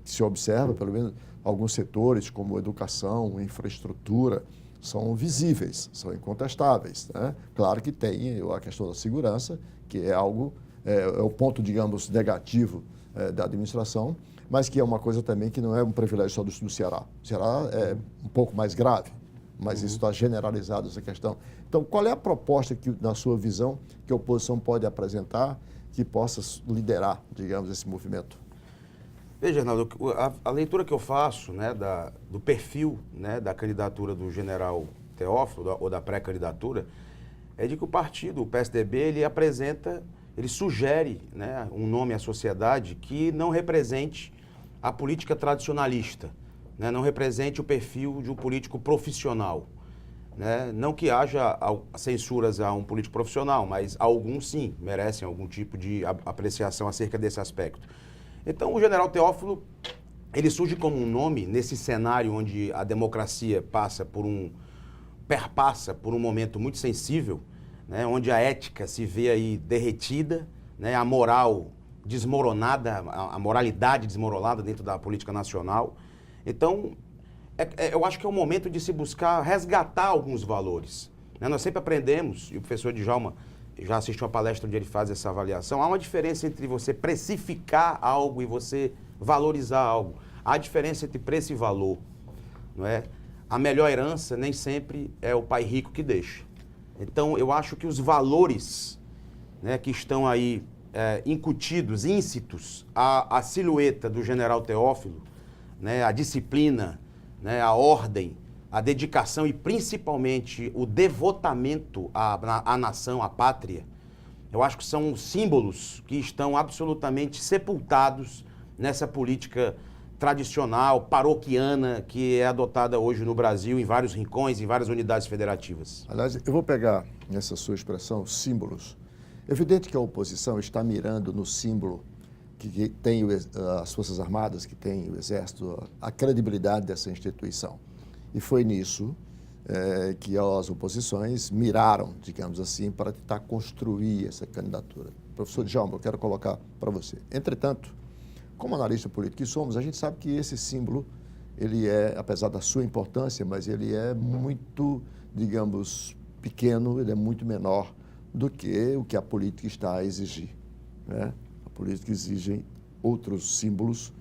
que se observa, pelo menos alguns setores como educação, infraestrutura, são visíveis, são incontestáveis. Né? Claro que tem a questão da segurança, que é algo, é o ponto, digamos, negativo da administração, mas que é uma coisa também que não é um privilégio só do Ceará. O Ceará é um pouco mais grave, mas isso está generalizado, essa questão. Então, qual é a proposta que, na sua visão, que a oposição pode apresentar que possa liderar, digamos, esse movimento? Veja, Arnaldo, a leitura que eu faço, né, do perfil, né, da candidatura do general Teófilo, ou da pré-candidatura, é de que o partido, o PSDB, ele sugere, né, um nome à sociedade que não represente a política tradicionalista, né, não represente o perfil de um político profissional. Né? Não que haja censuras a um político profissional, mas alguns sim merecem algum tipo de apreciação acerca desse aspecto. Então, o general Teófilo, ele surge como um nome nesse cenário onde a democracia perpassa por um momento muito sensível, né? Onde a ética se vê aí derretida, né? A moral desmoronada, a moralidade desmoronada dentro da política nacional. Então, eu acho que é o momento de se buscar resgatar alguns valores, né? Nós sempre aprendemos, e o professor Djalma já assistiu uma palestra onde ele faz essa avaliação, há uma diferença entre você precificar algo e você valorizar algo. Há diferença entre preço e valor, não é? A melhor herança nem sempre é o pai rico que deixa. Então, eu acho que os valores, né, que estão aí incutidos, íncitos à silhueta do general Teófilo, né, a disciplina, né, a ordem, a dedicação e principalmente o devotamento à nação, à pátria, eu acho que são símbolos que estão absolutamente sepultados nessa política tradicional, paroquiana, que é adotada hoje no Brasil, em vários rincões, em várias unidades federativas. Aliás, eu vou pegar nessa sua expressão, símbolos. É evidente que a oposição está mirando no símbolo que tem as Forças Armadas, que tem o Exército, a credibilidade dessa instituição. E foi nisso que as oposições miraram, digamos assim, para tentar construir essa candidatura. Professor Djalma, eu quero colocar para você. Entretanto, como analista político que somos, a gente sabe que esse símbolo, ele é, apesar da sua importância, mas ele é muito, digamos, pequeno, ele é muito menor do que o que a política está a exigir, né? A política exige outros símbolos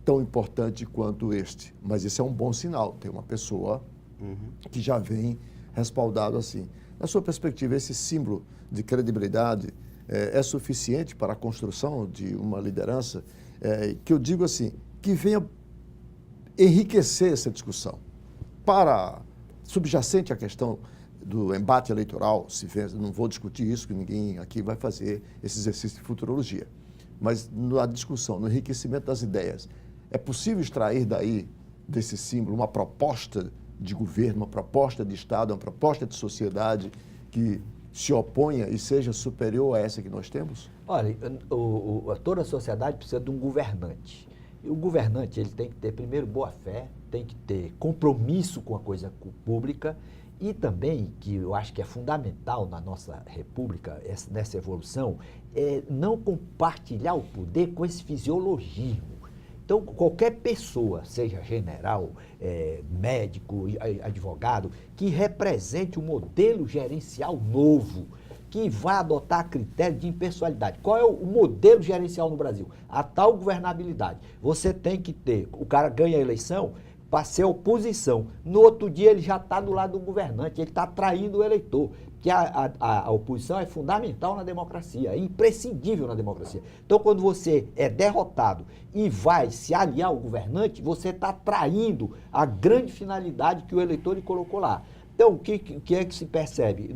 tão importantes quanto este. Mas esse é um bom sinal, ter uma pessoa que já vem respaldado assim. Na sua perspectiva, esse símbolo de credibilidade é suficiente para a construção de uma liderança que eu digo assim, que venha enriquecer essa discussão. Para subjacente à questão do embate eleitoral, se vê, não vou discutir isso, que ninguém aqui vai fazer esse exercício de futurologia. Mas na discussão, no enriquecimento das ideias, é possível extrair daí, desse símbolo, uma proposta de governo, uma proposta de Estado, uma proposta de sociedade que se oponha e seja superior a essa que nós temos? Olha, toda a sociedade precisa de um governante. E o governante, ele tem que ter, primeiro, boa fé, tem que ter compromisso com a coisa pública e também, que eu acho que é fundamental na nossa república, nessa evolução, é não compartilhar o poder com esse fisiologismo. Então, qualquer pessoa, seja general, médico, advogado, que represente um modelo gerencial novo, que vai adotar critério de impessoalidade. Qual é o modelo gerencial no Brasil? A tal governabilidade. Você tem que ter, o cara ganha a eleição para ser oposição. No outro dia ele já está do lado do governante, ele está traindo o eleitor. Que a oposição é fundamental na democracia, é imprescindível na democracia. Então, quando você é derrotado e vai se aliar ao governante, você está traindo a grande finalidade que o eleitor lhe colocou lá. Então, o que é que se percebe?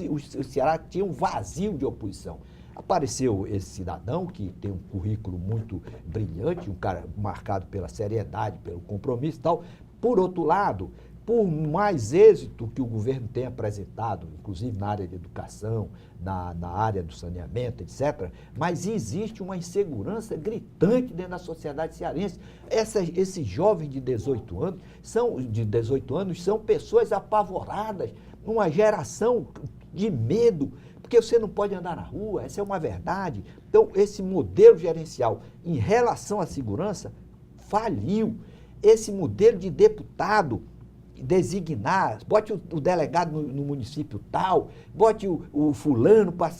O Ceará tinha um vazio de oposição. Apareceu esse cidadão que tem um currículo muito brilhante, um cara marcado pela seriedade, pelo compromisso e tal. Por outro lado, por mais êxito que o governo tem apresentado, inclusive na área de educação, na área do saneamento, etc., mas existe uma insegurança gritante dentro da sociedade cearense. Esses jovens de 18 anos são pessoas apavoradas, uma geração de medo, porque você não pode andar na rua, essa é uma verdade. Então, esse modelo gerencial em relação à segurança faliu. Esse modelo de deputado designar, bote o delegado no município tal, bote o fulano para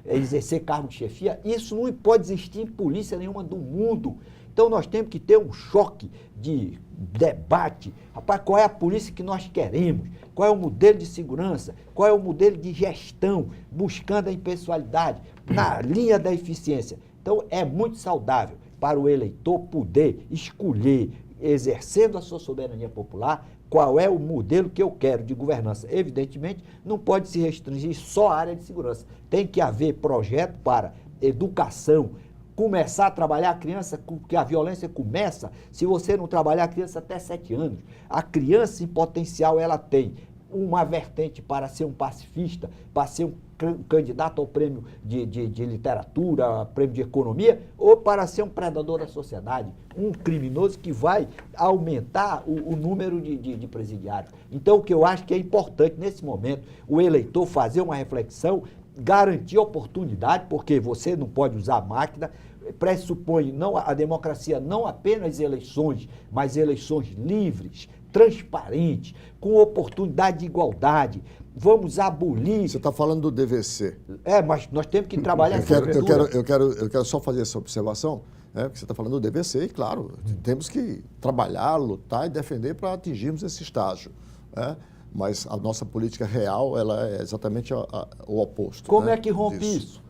exercer cargo de chefia, isso não pode existir em polícia nenhuma do mundo. Então nós temos que ter um choque de debate. Rapaz, qual é a polícia que nós queremos? Qual é o modelo de segurança? Qual é o modelo de gestão? Buscando a impessoalidade, na linha da eficiência. Então é muito saudável para o eleitor poder escolher, exercendo a sua soberania popular, qual é o modelo que eu quero de governança. Evidentemente, não pode se restringir só à área de segurança. Tem que haver projeto para educação, começar a trabalhar a criança, porque a violência começa se você não trabalhar a criança até 7 anos. A criança, em potencial, ela tem uma vertente para ser um pacifista, para ser um candidato ao prêmio de literatura, prêmio de economia, ou para ser um predador da sociedade, um criminoso que vai aumentar o número de presidiários. Então, o que eu acho que é importante nesse momento, o eleitor fazer uma reflexão garantir oportunidade, porque você não pode usar a máquina, pressupõe não, a democracia não apenas eleições, mas eleições livres, transparentes, com oportunidade de igualdade. Vamos abolir... Você está falando do DVC. Mas nós temos que trabalhar eu quero só fazer essa observação, porque você está falando do DVC, e claro, temos que trabalhar, lutar e defender para atingirmos esse estágio. Mas a nossa política real, ela é exatamente o oposto. Como é que rompe isso?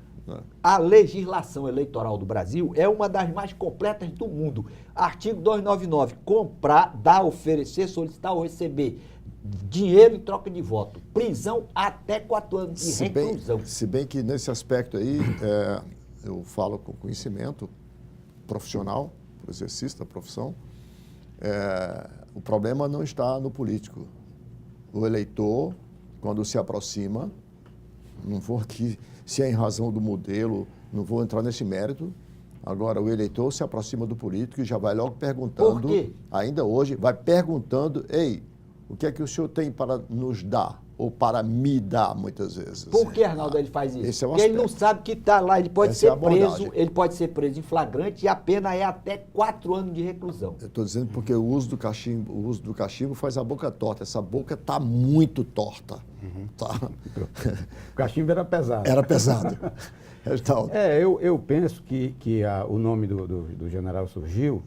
A legislação eleitoral do Brasil é uma das mais completas do mundo. Artigo 299, comprar, dar, oferecer, solicitar ou receber dinheiro em troca de voto. Prisão até 4 anos de reclusão. Se bem que nesse aspecto aí, eu falo com conhecimento profissional, por exercício da profissão, o problema não está no político. O eleitor, quando se aproxima, não vou aqui, se é em razão do modelo, não vou entrar nesse mérito. Agora, o eleitor se aproxima do político e já vai logo perguntando, por quê? Ainda hoje, vai perguntando, ei, o que é que o senhor tem para nos dar? Ou para me dar, muitas vezes. Por que, Arnaldo, ele faz isso? Esse é o Porque ele não sabe que está lá, ele pode ser preso, em flagrante e a pena é até 4 anos de reclusão. Eu estou dizendo porque o uso do cachimbo faz a boca torta. Essa boca está muito torta. Tá? O cachimbo era pesado. Era pesado. Eu penso que o nome do general surgiu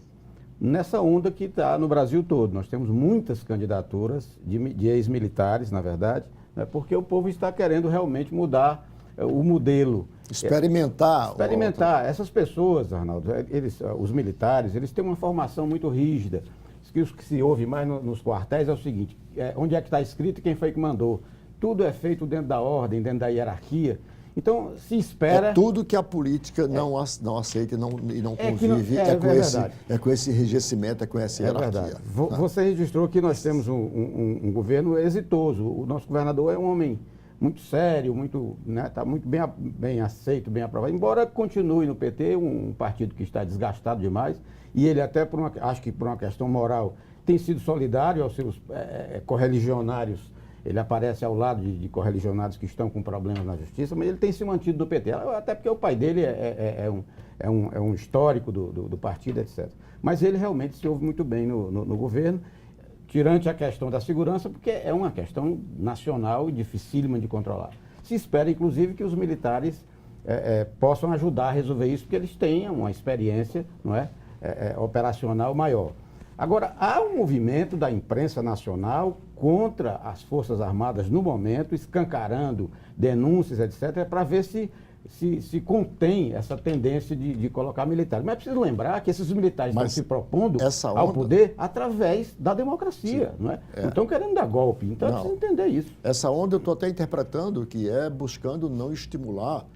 nessa onda que está no Brasil todo. Nós temos muitas candidaturas de ex-militares, na verdade, né, porque o povo está querendo realmente mudar o modelo. Experimentar. Essas pessoas, Arnaldo, os militares, eles têm uma formação muito rígida. O que se ouve mais nos quartéis é o seguinte, onde é que está escrito e quem foi que mandou. Tudo é feito dentro da ordem, dentro da hierarquia. Então, se espera... É tudo que a política não aceita e não convive, com esse enrijecimento, é com essa hierarquia. Verdade. Você registrou que nós temos um governo exitoso. O nosso governador é um homem muito sério, está muito bem aceito, bem aprovado. Embora continue no PT, um partido que está desgastado demais, e ele até, acho que por uma questão moral, tem sido solidário aos seus correligionários. Ele aparece ao lado de correligionários que estão com problemas na justiça, mas ele tem se mantido do PT, até porque o pai dele é um histórico do partido, etc. Mas ele realmente se ouve muito bem no governo, tirante a questão da segurança, porque é uma questão nacional e dificílima de controlar. Se espera, inclusive, que os militares possam ajudar a resolver isso, porque eles têm uma experiência, não é, operacional maior. Agora, há um movimento da imprensa nacional contra as Forças Armadas no momento, escancarando denúncias, etc., para ver se contém essa tendência de colocar militares. Mas é preciso lembrar que esses militares estão se propondo ao poder através da democracia, não é? Não estão querendo dar golpe, então é preciso entender isso. Essa onda eu estou até interpretando que é buscando não estimular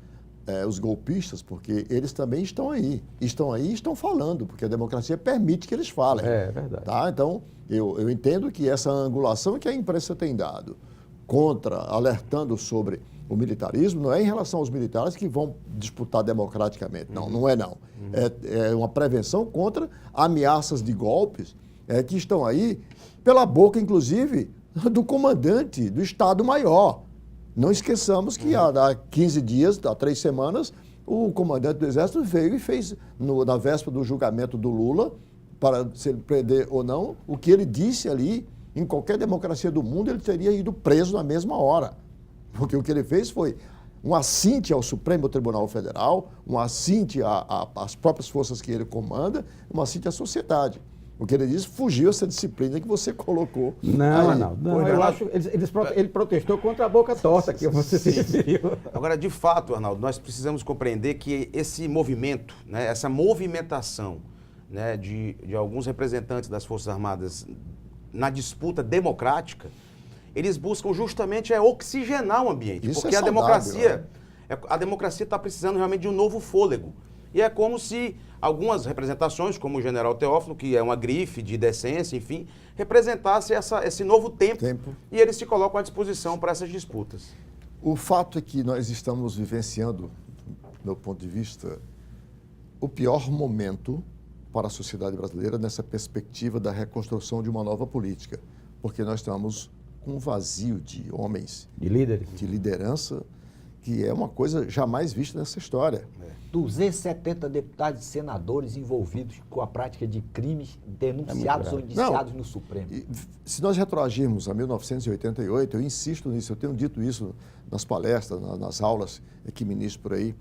os golpistas, porque eles também estão aí e estão falando, porque a democracia permite que eles falem. É verdade. Tá? Então, eu entendo que essa angulação que a imprensa tem dado alertando sobre o militarismo, não é em relação aos militares que vão disputar democraticamente. Não é. É uma prevenção contra ameaças de golpes que estão aí pela boca, inclusive, do comandante do Estado-Maior. Não esqueçamos que há 15 dias, há 3 semanas, o comandante do Exército veio e fez, na véspera do julgamento do Lula, para se ele prender ou não, o que ele disse ali, em qualquer democracia do mundo, ele teria ido preso na mesma hora. Porque o que ele fez foi um assinte ao Supremo Tribunal Federal, um assinte às próprias forças que ele comanda, um assinte à sociedade. O que ele disse fugiu essa disciplina que você colocou. Não. Eu acho ele protestou contra a boca torta que você se referiu. Agora, de fato, Arnaldo, nós precisamos compreender que esse movimento, né, essa movimentação, né, de alguns representantes das Forças Armadas na disputa democrática, eles buscam justamente oxigenar o ambiente. Isso porque é saudável, a democracia está precisando realmente de um novo fôlego. E é como se algumas representações, como o general Teófilo, que é uma grife de decência, enfim, representasse esse novo tempo. E eles se colocam à disposição para essas disputas. O fato é que nós estamos vivenciando, do meu ponto de vista, o pior momento para a sociedade brasileira nessa perspectiva da reconstrução de uma nova política. Porque nós estamos com um vazio de homens, de líderes, de liderança, que é uma coisa jamais vista nessa história. 270 deputados e senadores envolvidos com a prática de crimes denunciados ou indiciados no Supremo. E, se nós retroagirmos a 1988, eu insisto nisso, eu tenho dito isso nas palestras, nas aulas que ministro por aí,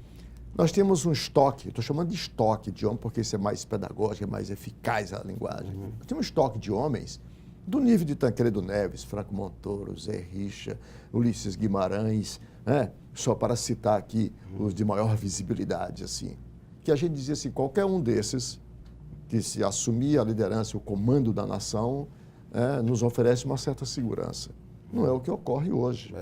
nós temos um estoque, estou chamando de estoque de homens, porque isso é mais pedagógico, é mais eficaz a linguagem. Nós temos um estoque de homens do nível de Tancredo Neves, Franco Montoro, Zé Richa, Ulisses Guimarães, né? Só para citar aqui os de maior visibilidade, assim, que a gente dizia assim, qualquer um desses que se assumir a liderança, o comando da nação, nos oferece uma certa segurança. Não é o que ocorre hoje,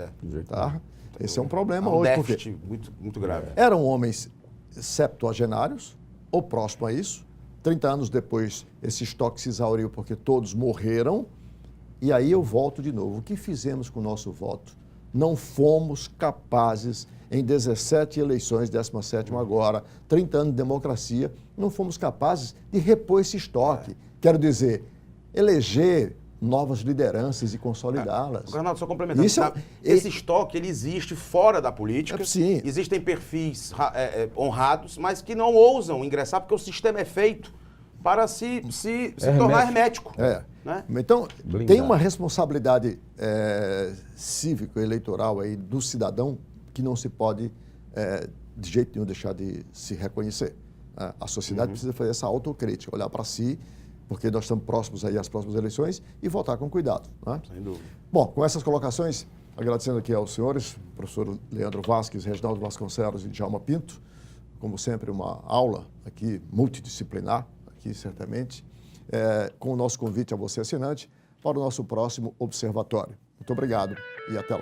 tá? Esse é um problema hoje, porque muito grave. Eram homens septuagenários, ou próximo a isso. 30 anos depois, esse estoque se exauriu porque todos morreram. E aí eu volto de novo. O que fizemos com o nosso voto? Não fomos capazes, em 17 eleições, 17ª agora, 30 anos de democracia, não fomos capazes de repor esse estoque. Quero dizer, eleger novas lideranças e consolidá-las. Arnaldo, só complementando. Esse estoque, ele existe fora da política. Sim. Existem perfis honrados, mas que não ousam ingressar porque o sistema é feito para se tornar hermético. Né? Então, tem uma responsabilidade cívico-eleitoral aí do cidadão que não se pode, de jeito nenhum, deixar de se reconhecer. A sociedade precisa fazer essa autocrítica, olhar para si, porque nós estamos próximos aí às próximas eleições, e votar com cuidado. Né? Sem dúvida. Bom, com essas colocações, agradecendo aqui aos senhores, professor Leandro Vasques, Reginaldo Vasconcelos e Djalma Pinto, como sempre, uma aula aqui multidisciplinar, aqui certamente, com o nosso convite a você, assinante, para o nosso próximo observatório. Muito obrigado e até lá.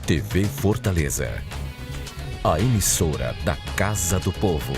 TV Fortaleza, a emissora da Casa do Povo.